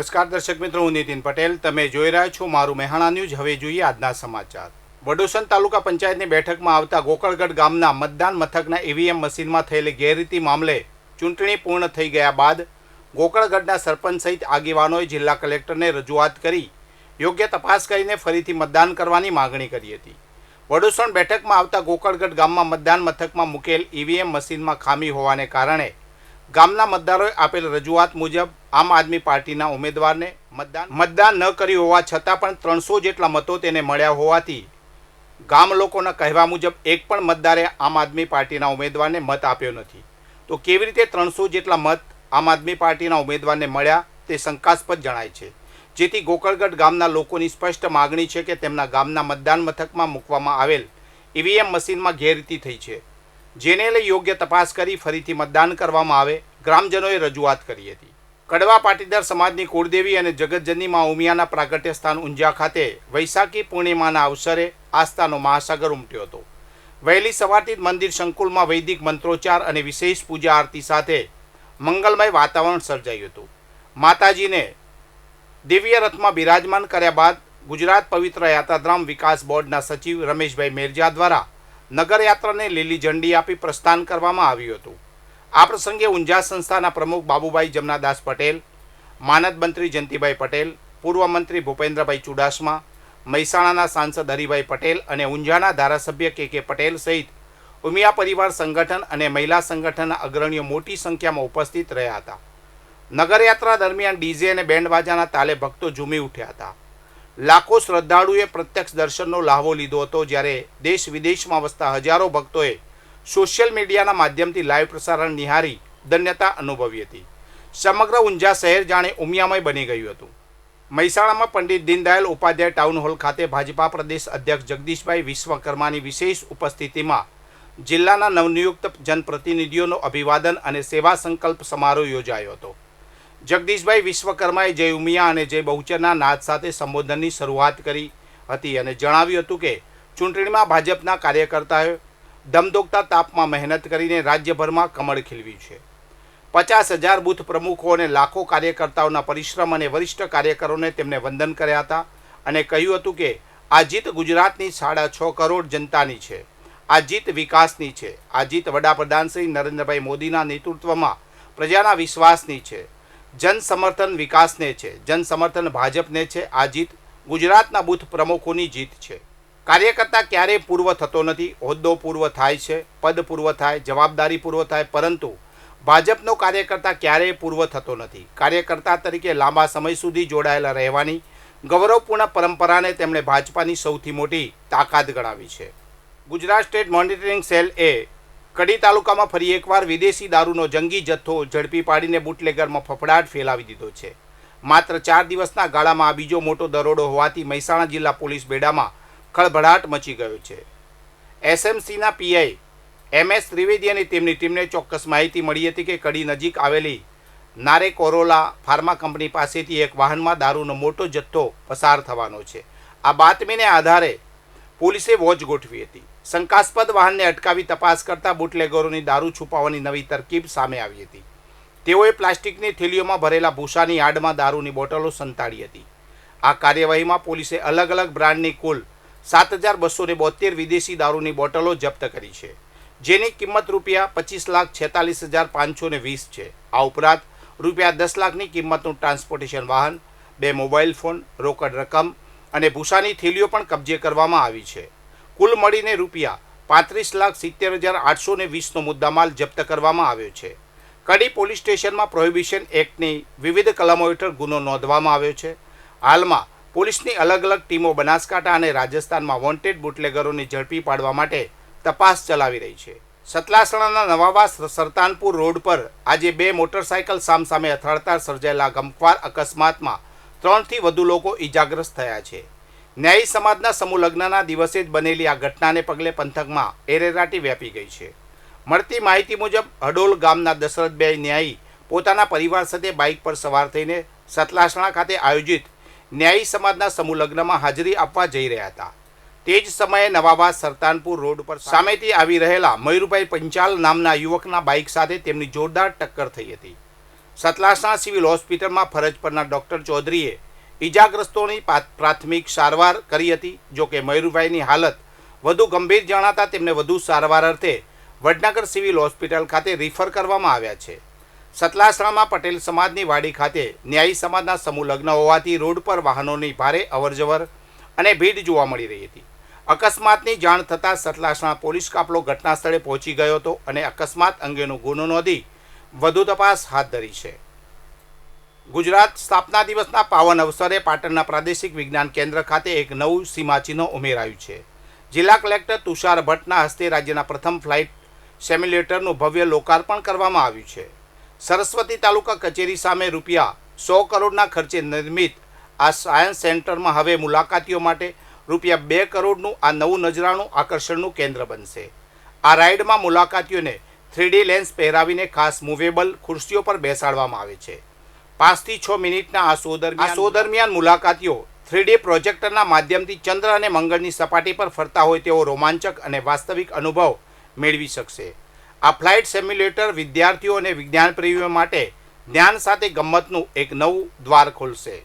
નમસ્કાર દર્શક મિત્રો, હું નીતિન પટેલ. તમે જોઈ રહ્યા છો મારું મહેસાણા ન્યૂઝ. હવે જોઈએ આજના સમાચાર. વડોસણ તાલુકા પંચાયતની બેઠકમાં આવતા ગોકળગઢ ગામના મતદાન મથકના ઈવીએમ મશીનમાં થયેલી ગેરરીતિ મામલે ચૂંટણી પૂર્ણ થઈ ગયા બાદ ગોકળગઢના સરપંચ સહિત આગેવાનોએ જિલ્લા કલેક્ટરને રજૂઆત કરી યોગ્ય તપાસ કરીને ફરીથી મતદાન કરવાની માગણી કરી હતી. વડોસણ બેઠકમાં આવતા ગોકળગઢ ગામમાં મતદાન મથકમાં મૂકેલ ઈવીએમ મશીનમાં ખામી હોવાને કારણે ગામના મતદારોએ આપેલ રજૂઆત મુજબ આમ આદમી પાર્ટીના ઉમેદવારને મતદાન ન કર્યું હોવા છતાં પણ 300 જેટલા મતો તેને મળ્યા હોવાથી ગામ લોકોના કહેવા મુજબ એક પણ મતદારે આમ આદમી પાર્ટીના ઉમેદવારને મત આપ્યો નથી. તો કેવી રીતે 300 જેટલા મત આમ આદમી પાર્ટીના ઉમેદવારને મળ્યા તે શંકાસ્પદ જણાય છે. જેથી ગોકળગઢ ગામના લોકોની સ્પષ્ટ માગણી છે કે તેમના ગામના મતદાન મથકમાં મૂકવામાં આવેલ ઈવીએમ મશીનમાં ગેરરીતિ થઈ છે, જેને લઈ યોગ્ય તપાસ કરી ફરીથી મતદાન કરવામાં આવે ગ્રામજનોએ રજૂઆત કરી હતી. કડવા પાટીદાર સમાજની કુળદેવી અને જગતજનની માં ઉમિયાના પ્રાગટ્ય સ્થાન ઊંઝા ખાતે વૈશાખી પૂર્ણિમાના અવસરે આસ્થાનો મહાસાગર ઉમટ્યો હતો. વહેલી સવારથી જ મંદિર સંકુલમાં વૈદિક મંત્રોચ્ચાર અને વિશેષ પૂજા આરતી સાથે મંગલમય વાતાવરણ સર્જાયું હતું. માતાજીને દિવ્ય રથમાં બિરાજમાન કર્યા બાદ ગુજરાત પવિત્ર યાત્રાધામ વિકાસ બોર્ડના સચિવ રમેશભાઈ મેરજા દ્વારા નગરયાત્રાને લીલી ઝંડી આપી પ્રસ્થાન કરવામાં આવ્યું હતું. આ પ્રસંગે ઊંઝા સંસ્થાના પ્રમુખ બાબુભાઈ જમનાદાસ પટેલ, માનદ મંત્રી જયંતિભાઈ પટેલ, પૂર્વ મંત્રી ભૂપેન્દ્રભાઈ ચુડાસમા, મહેસાણાના સાંસદ હરિભાઈ પટેલ અને ઊંઝાના ધારાસભ્ય કે પટેલ સહિત ઉમિયા પરિવાર સંગઠન અને મહિલા સંગઠનના અગ્રણીઓ મોટી સંખ્યામાં ઉપસ્થિત રહ્યા હતા. નગરયાત્રા દરમિયાન ડીજે અને બેન્ડબાજાના તાલે ભક્તો ઝૂમી ઉઠ્યા હતા. લાખો શ્રદ્ધાળુએ પ્રત્યક્ષ દર્શનનો લાહવો લીધો હતો, જ્યારે દેશ વિદેશમાં વસતા હજારો ભક્તોએ સોશિયલ મીડિયાના માધ્યમથી લાઈવ પ્રસારણ નિહાળી ધન્યતા અનુભવી હતી. સમગ્ર ઊંઝા શહેર જાણે ઉમિયામય બની ગયું હતું. મહેસાણામાં પંડિત દીનદયાળ ઉપાધ્યાય ટાઉન હોલ ખાતે ભાજપા પ્રદેશ અધ્યક્ષ જગદીશભાઈ વિશ્વકર્માની વિશેષ ઉપસ્થિતિમાં જિલ્લાના નવનિયુક્ત જનપ્રતિનિધિઓનો અભિવાદન અને સેવા સંકલ્પ સમારોહ યોજાયો હતો. જગદીશભાઈ વિશ્વકર્માએ જય ઉમિયા અને જય બહુચરના નાદ સાથે સંબોધનની શરૂઆત કરી હતી અને જણાવ્યું હતું કે ચૂંટણીમાં ભાજપના કાર્યકર્તાઓએ ધમધોકતા તાપમાં મહેનત કરીને રાજ્યભરમાં કમળ ખીલવ્યું છે. 50,000 બૂથ પ્રમુખો અને લાખો કાર્યકર્તાઓના પરિશ્રમ અને વરિષ્ઠ કાર્યકરોને તેમને વંદન કર્યા હતા અને કહ્યું હતું કે આ જીત ગુજરાતની 6.5 કરોડ જનતાની છે. આ જીત વિકાસની છે. આ જીત વડાપ્રધાન શ્રી નરેન્દ્રભાઈ મોદીના નેતૃત્વમાં પ્રજાના વિશ્વાસની છે. જન સમર્થન વિકાસને છે. જન સમર્થન ભાજપને છે. આ જીત ગુજરાતના બૂથ પ્રમુખોની જીત છે. કાર્યકર્તા ક્યારેય પૂર્વ થતો નથી. હોદ્દો પૂર્વ થાય છે, પદ પૂર્વ થાય, જવાબદારી પૂર્વ થાય, પરંતુ ભાજપનો કાર્યકર્તા ક્યારેય પૂર્વ થતો નથી. કાર્યકર્તા તરીકે લાંબા સમય સુધી જોડાયેલા રહેવાની ગૌરવપૂર્ણ પરંપરાને તેમણે ભાજપાની સૌથી મોટી તાકાત ગણાવી છે. ગુજરાત સ્ટેટ મોનિટરિંગ સેલ એ કડી તાલુકામાં ફરી એકવાર વિદેશી દારૂનો જંગી જથ્થો ઝડપી પાડીને બુટલેગરમાં ફફડાટ ફેલાવી દીધો છે. માત્ર 4 દિવસના ગાળામાં આ બીજો મોટો દરોડો હોવાથી મહેસાણા જિલ્લા પોલીસ બેડામાં ખળભળાટ મચી ગયો છે. એસએમસીના પીઆઈ MS ત્રિવેદી અને તેમની ટીમને ચોક્કસ માહિતી મળી હતી કે કડી નજીક આવેલી નારે કોરોલા ફાર્મા કંપની પાસેથી એક વાહનમાં દારૂનો મોટો જથ્થો પસાર થવાનો છે. આ બાતમીને આધારે પોલીસે વોચ ગોઠવી હતી. શંકાસ્પદ વાહનને અટકાવી તપાસ કરતા બુટલેગરોની દારૂ છુપાવવાની નવી તરકીબ સામે આવી હતી. તેઓએ પ્લાસ્ટિકની થેલીઓમાં ભરેલા ભૂસાની આડમાં દારૂની બોટલો સંતાડી હતી. આ કાર્યવાહીમાં પોલીસે અલગ અલગ બ્રાન્ડની કુલ 7,272 વિદેશી દારૂની બોટલો જપ્ત કરી છે, જેની કિંમત ₹25,46,520 છે. આ ઉપરાંત ₹10 લાખની કિંમતનું ટ્રાન્સપોર્ટેશન વાહન, 2 મોબાઈલ ફોન, રોકડ રકમ અને ભૂસાની થેલીઓ પણ કબજે કરવામાં આવી છે. કુલ મળીને ₹35,70,820નો મુદ્દામાલ જપ્ત કરવામાં આવ્યો છે. કડી પોલીસ સ્ટેશનમાં પ્રોહિબિશન એક્ટની વિવિધ કલમો હેઠળ ગુનો નોંધવામાં આવ્યો છે. હાલમાં પોલીસની અલગ અલગ ટીમો બનાસકાંઠા અને રાજસ્થાનમાં વોન્ટેડ બુટલેગરોને ઝડપી પાડવા માટે તપાસ ચલાવી રહી છે. સતલાસણાના નવાવાસ સરતાનપુર રોડ પર આજે 2 મોટરસાયકલ સામસામે અથડાતા સર્જાયેલા ગમખ્વાર અકસ્માતમાં 3થી વધુ લોકો ઈજાગ્રસ્ત થયા છે. ન્યાયી સમાજના સમૂહ લગ્નના દિવસે જ બનેલી આ ઘટનાને પગલે પંથકમાં એરેરાટી વ્યાપી ગઈ છે. મળતી માહિતી મુજબ હડોલ ગામના દશરથભાઈ ન્યાયી પોતાના પરિવાર સાથે બાઇક પર સવાર થઈને સતલાસણા ખાતે આયોજિત ન્યાયી સમાજના સમૂહ લગ્નમાં હાજરી આપવા જઈ રહ્યા હતા. તે જ સમયે નવાવાસ સરતાનપુર રોડ પર સામેથી આવી રહેલા મયુરભાઈ પંચાલ નામના યુવકના બાઇક સાથે તેમની જોરદાર ટક્કર થઈ હતી. સતલાસણા સિવિલ હોસ્પિટલમાં ફરજ પરના ડૉક્ટર ચૌધરીએ ઈજાગ્રસ્તોની પ્રાથમિક સારવાર કરી હતી. જોકે મયુરભાઈની હાલત વધુ ગંભીર જણાતા તેમને વધુ સારવાર અર્થે વડનગર સિવિલ હોસ્પિટલ ખાતે રિફર કરવામાં આવ્યા છે. સતલાસણામાં પટેલ સમાજની વાડી ખાતે ન્યાયી સમાજના સમૂહ લગ્ન હોવાથી રોડ પર વાહનોની ભારે અવરજવર અને ભીડ જોવા મળી રહી હતી. અકસ્માતની જાણ થતાં સતલાસણા પોલીસ કાફલો ઘટના સ્થળે પહોંચી ગયો હતો અને અકસ્માત અંગેનો ગુનો નોંધી વધુ તપાસ હાથ ધરી છે. ગુજરાત સ્થાપના દિવસના પાવન અવસરે પાટણના પ્રાદેશિક વિજ્ઞાન કેન્દ્ર ખાતે એક નવું સીમાચિહ્ન ઉમેરાયું છે. જિલ્લા કલેક્ટર તુષાર ભટ્ટના હસ્તે રાજ્યના પ્રથમ ફ્લાઇટ સિમ્યુલેટરનું ભવ્ય લોકાર્પણ કરવામાં આવ્યું છે. સરસ્વતી તાલુકા કચેરી સામે ₹100 કરોડના ખર્ચે નિર્મિત આ સાયન્સ સેન્ટરમાં હવે મુલાકાતીઓ માટે ₹2 કરોડનું આ નવું નજરાણું આકર્ષણનું કેન્દ્ર બનશે. આ રાઇડમાં મુલાકાતીઓને 3D લેન્સ પહેરાવીને ખાસ મૂવેબલ ખુરશીઓ પર બેસાડવામાં આવે છે. 5 થી 6 મિનિટના આ શો દરમિયાન મુલાકાતીઓ 3D પ્રોજેક્ટરના માધ્યમથી ચંદ્ર અને મંગળની સપાટી પર ફરતા હોય તેવો રોમાંચક અને વાસ્તવિક અનુભવ મેળવી શકશે. આ ફ્લાઇટ સિમ્યુલેટર વિદ્યાર્થીઓ અને વિજ્ઞાન પ્રેમીઓ માટે જ્ઞાન સાથે ગમ્મતનું એક નવું દ્વાર ખોલશે.